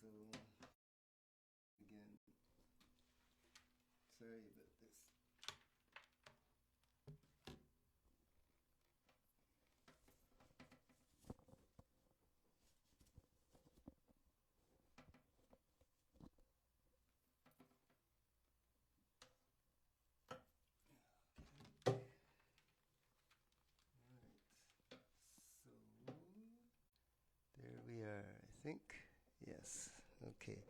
So, again, sorry about this. So, there we are, I think. Yes, okay.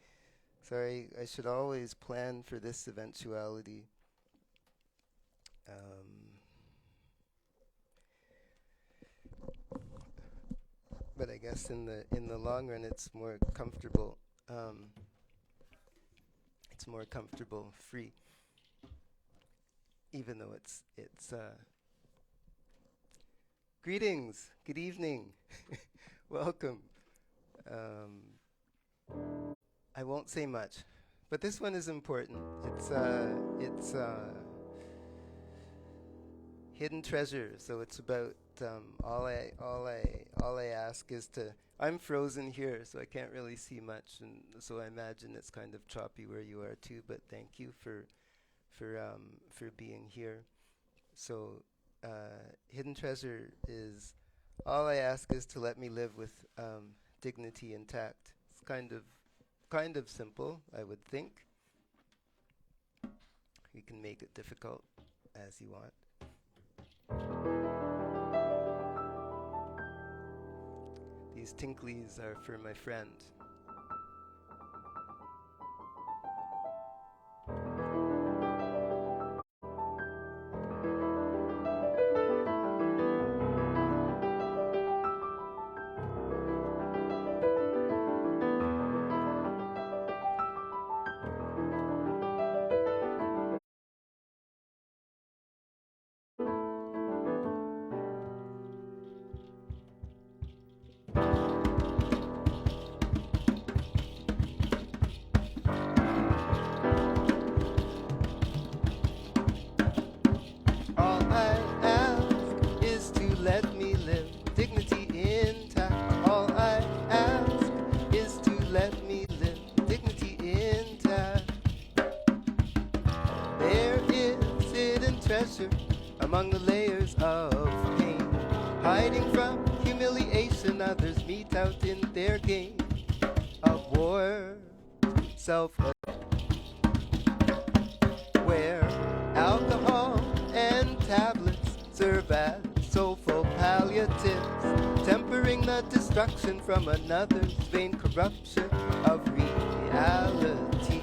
Sorry, I should always plan for this eventuality. But I guess in the long run, it's more comfortable. It's more comfortable, free, even though it's. Greetings. Good evening. Welcome. Um, I won't say much, but this one is important. It's hidden treasure. So it's about all I ask is to. I'm frozen here, so I can't really see much, and so I imagine it's kind of choppy where you are too. But thank you for being here. So hidden treasure is all I ask is to let me live with dignity intact. It's kind of simple, I would think. You can make it difficult as you want. These tinklies are for my friend. All I ask is to let me live with dignity intact. All I ask is to let me live with dignity intact. There is hidden treasure among the layers of pain, hiding from humiliation others meet out in their game of war, self where alcohol and tablets serve as soulful palliatives, tempering the destruction from another's vain corruption of reality.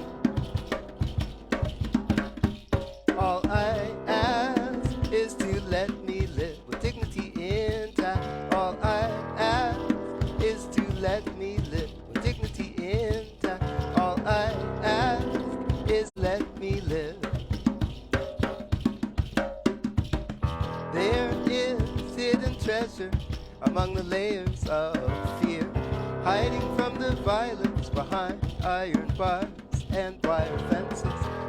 All I ask is to let me live with dignity intact. All I ask is to let me live with dignity intact. All I ask is let me live. There is hidden treasure among the layers of fear, hiding from the violence behind iron bars and wire fences,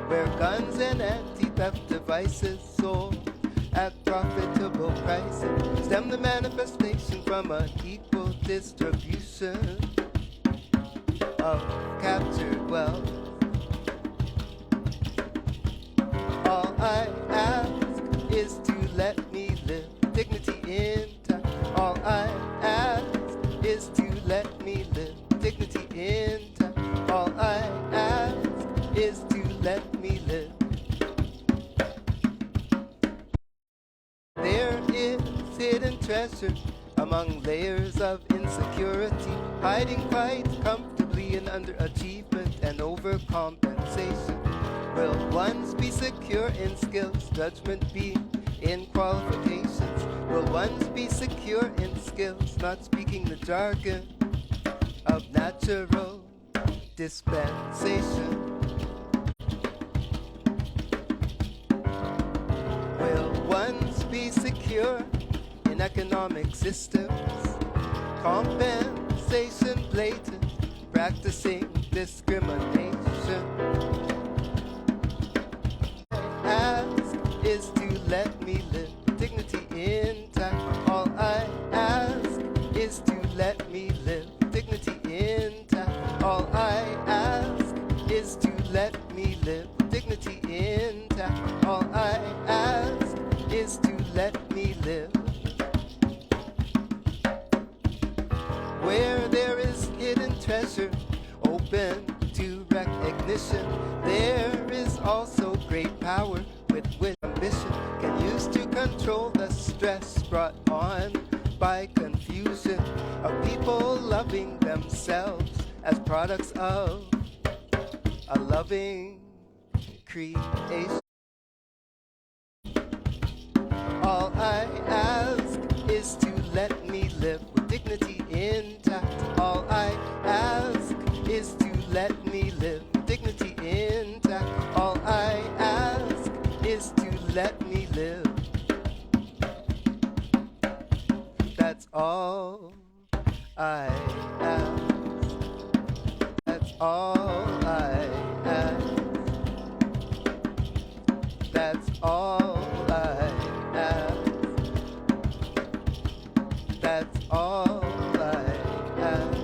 where guns and anti-theft devices soar at profitable prices, stem the manifestation from unequal distribution of captured wealth. All I ask is to let me live with dignity intact. All I ask is to let me live with dignity intact. All I ask is to let me live. There is hidden treasure among layers of insecurity, hiding quite comfortably in underachievement and overcompensation. Will ones be secure in skills, judgment be in qualifications? Will ones be secure in skills, not speaking the jargon of natural dispensation? Will ones be secure in economic systems? Compensation blatant, practicing discrimination. Ask is to let me live with dignity intact. All I ask is to let me live with dignity intact. All I dignity intact. All I ask is to let me live. Where there is hidden treasure, open to recognition, there is also great power with which ambition can use to control the stress brought on by confusion of people loving themselves as products of a loving creation. All I ask is to let me live with dignity intact. All I ask is to let me live with dignity intact. All I ask is to let me live. That's all I ask. That's all I ask. That's all I ask. That's all I ask.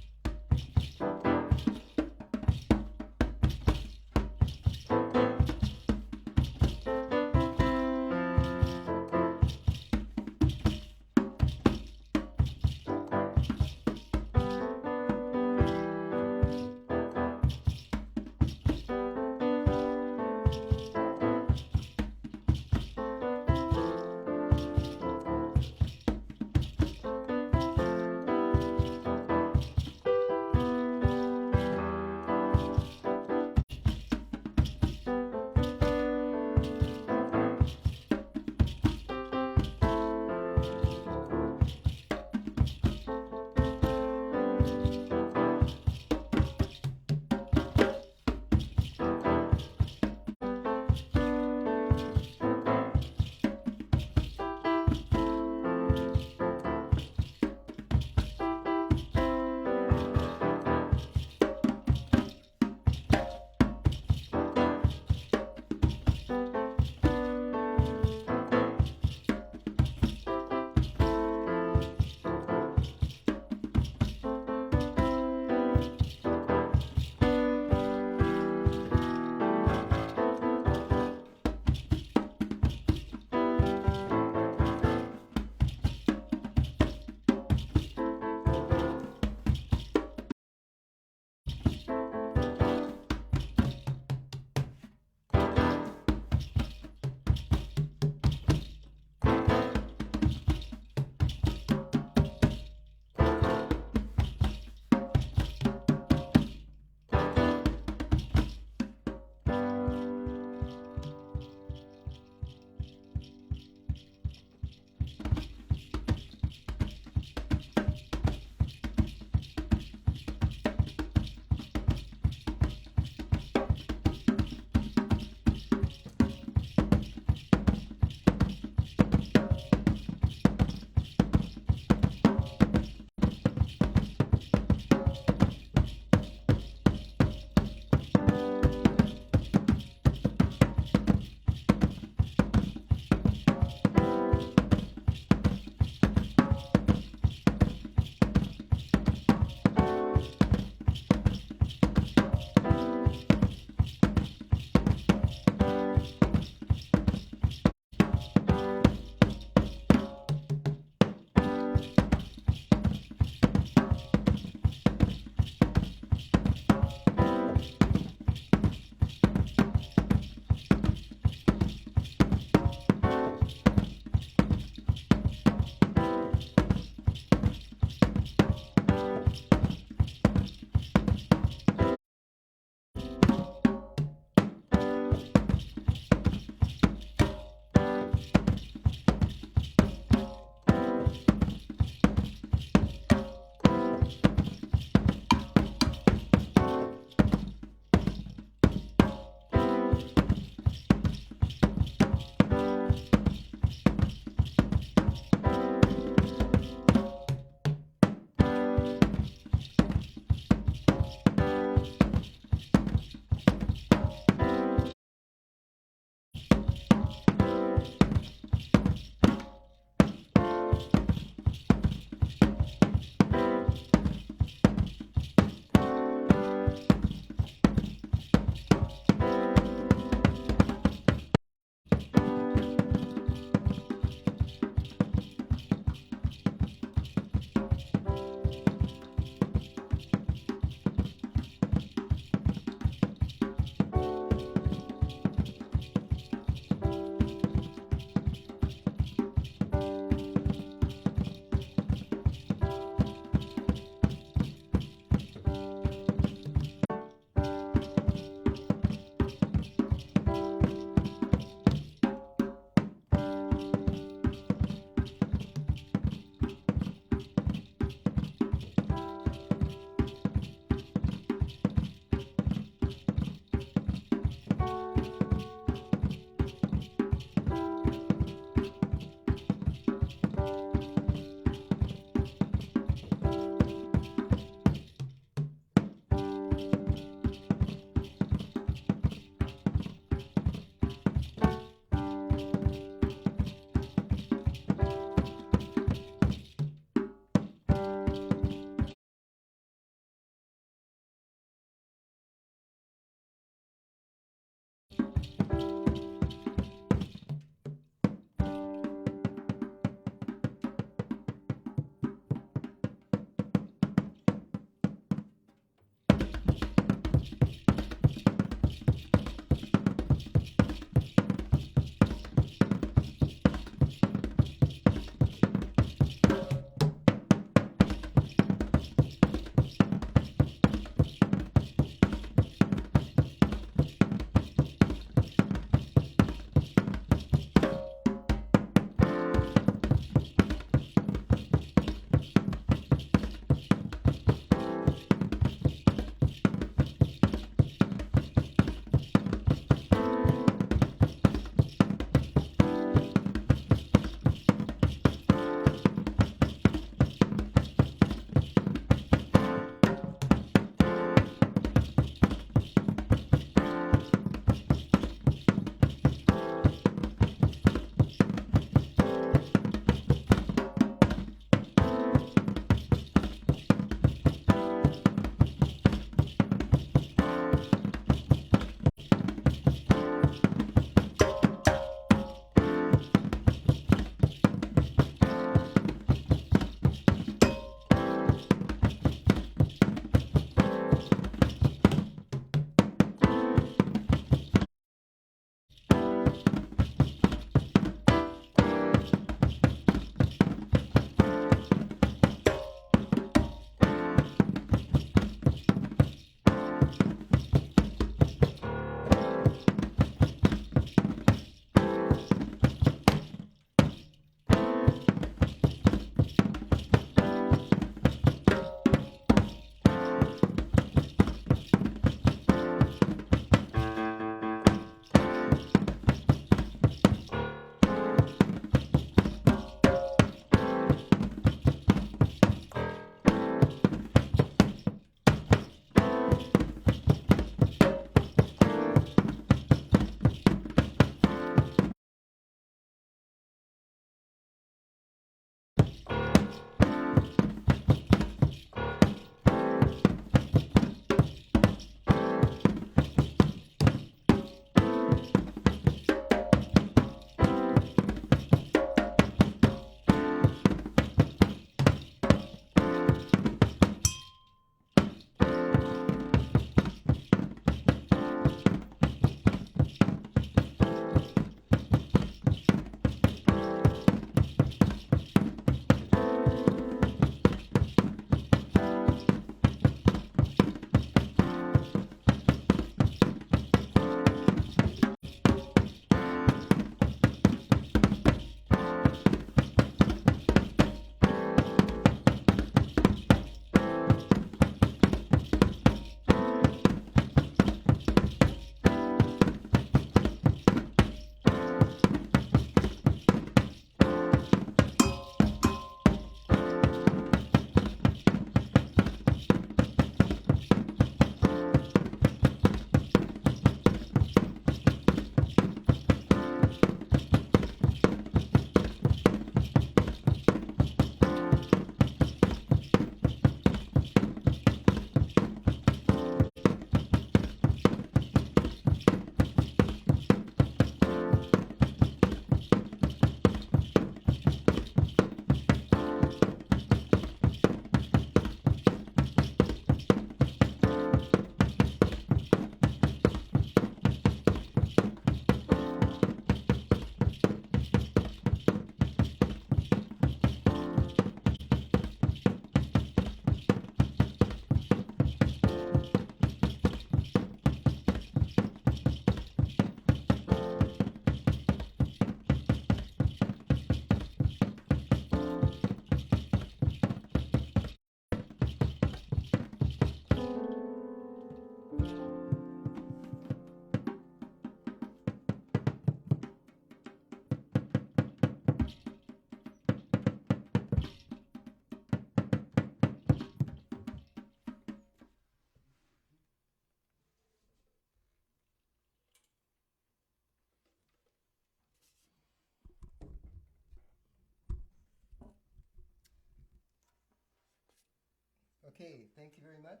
Okay, thank you very much.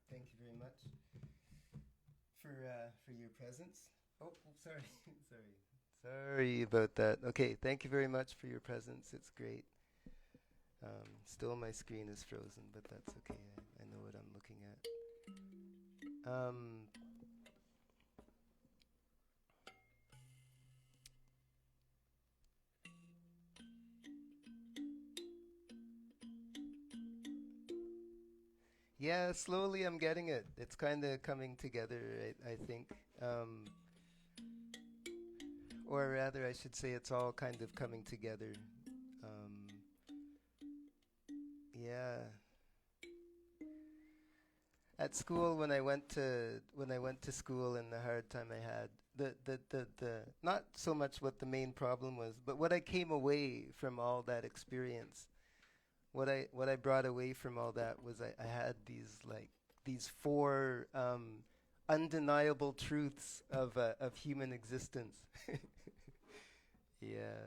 Thank you very much for your presence. Oh, sorry, sorry about that. Okay, thank you very much for your presence. It's great. Still, my screen is frozen, but that's okay. I know what I'm looking at. Yeah, slowly I'm getting it. It's kind of coming together, I think. Or rather, I should say it's all kind of coming together. Um, yeah. At school, when I went to school and the hard time I had, the not so much what the main problem was, but what I came away from all that experience. What I brought away from all that was I had these four undeniable truths of human existence. Yeah,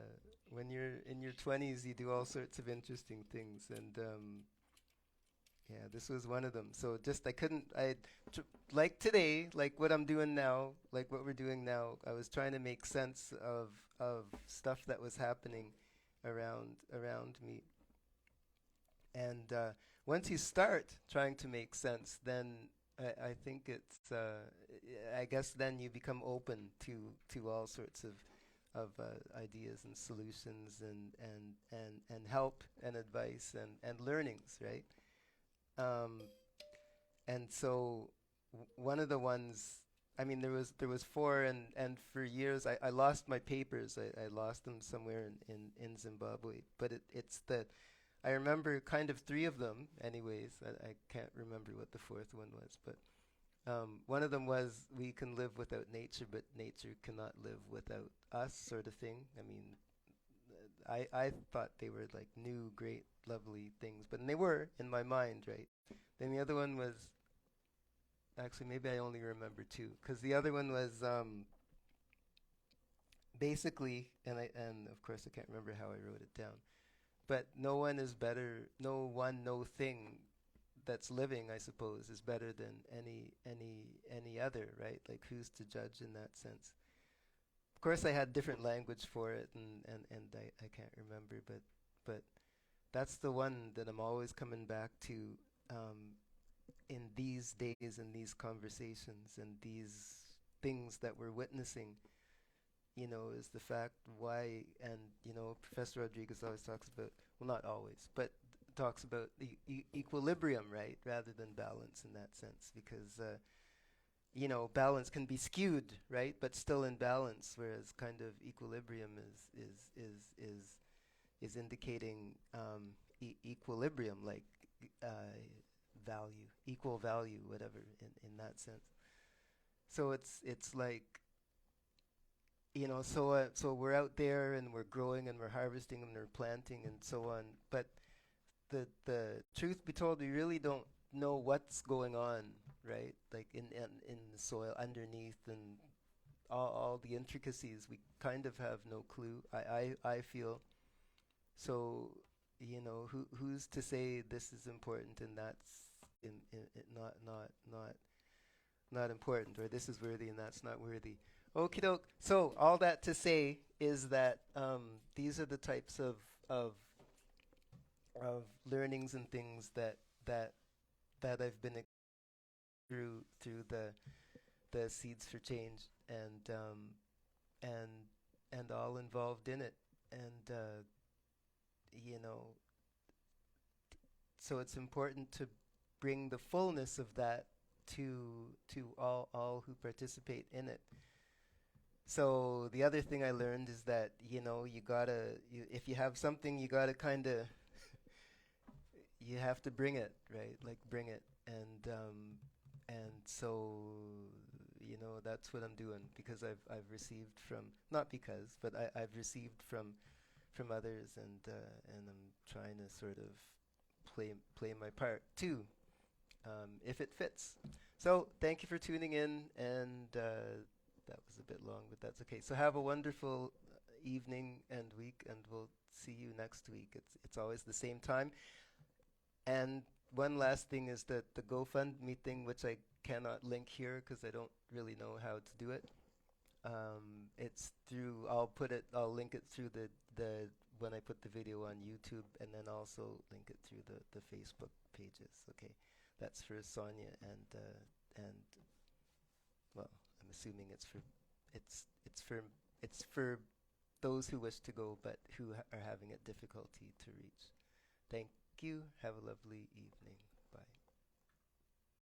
when you're in your 20s, you do all sorts of interesting things, and yeah, this was one of them. So just I couldn't like today, like what I'm doing now, like what we're doing now. I was trying to make sense of stuff that was happening around me, and once you start trying to make sense, then I think I guess then you become open to all sorts of ideas and solutions and help and advice and learnings, right? Um, and so one of the ones, I mean, there was four, and for years I lost my papers. I lost them somewhere in Zimbabwe. But it's that I remember kind of three of them, anyways. I can't remember what the fourth one was, but one of them was we can live without nature, but nature cannot live without us, sort of thing. I mean, I thought they were like new, great, lovely things, but and they were in my mind, right? Then the other one was actually maybe I only remember two, because the other one was basically, and of course I can't remember how I wrote it down, but no one is better, no one, no thing that's living, I suppose, is better than any other, right? Like who's to judge in that sense? Of course, I had different language for it, and I can't remember, but that's the one that I'm always coming back to um, in these days and these conversations and these things that we're witnessing. Is the fact why, and Professor Rodriguez always talks about, well, not always, but talks about the equilibrium, right, rather than balance in that sense, because balance can be skewed, right, but still in balance, whereas kind of equilibrium is indicating equilibrium, like uh, value, equal value, whatever, in that sense. So it's like so we're out there and we're growing and we're harvesting and we're planting and so on. But the truth be told, we really don't know what's going on, right? Like in the soil underneath and all the intricacies. We kind of have no clue. I feel so. Who's to say this is important and that's not important, or this is worthy and that's not worthy. Okie doke. So all that to say is that these are the types of of learnings and things that I've been through the Seeds for Change, and and all involved in it, and you know, so it's important to bring the fullness of that to all who participate in it. So the other thing I learned is that if you have something, you gotta kind of you have to bring it, right? Like bring it, and so that's what I'm doing, because I've received from, not because, but I've received from others, and I'm trying to sort of play my part too, if it fits. So thank you for tuning in, and that was a bit long, but that's okay. So have a wonderful evening and week, and we'll see you next week. It's always the same time. And one last thing is that the GoFundMe thing, which I cannot link here because I don't really know how to do it. It's through, I'll link it through the when I put the video on YouTube, and then also link it through the Facebook pages. Okay, that's for Sonia, and well, I'm assuming it's for those who wish to go but who are having a difficulty to reach. Thank you. Have a lovely evening.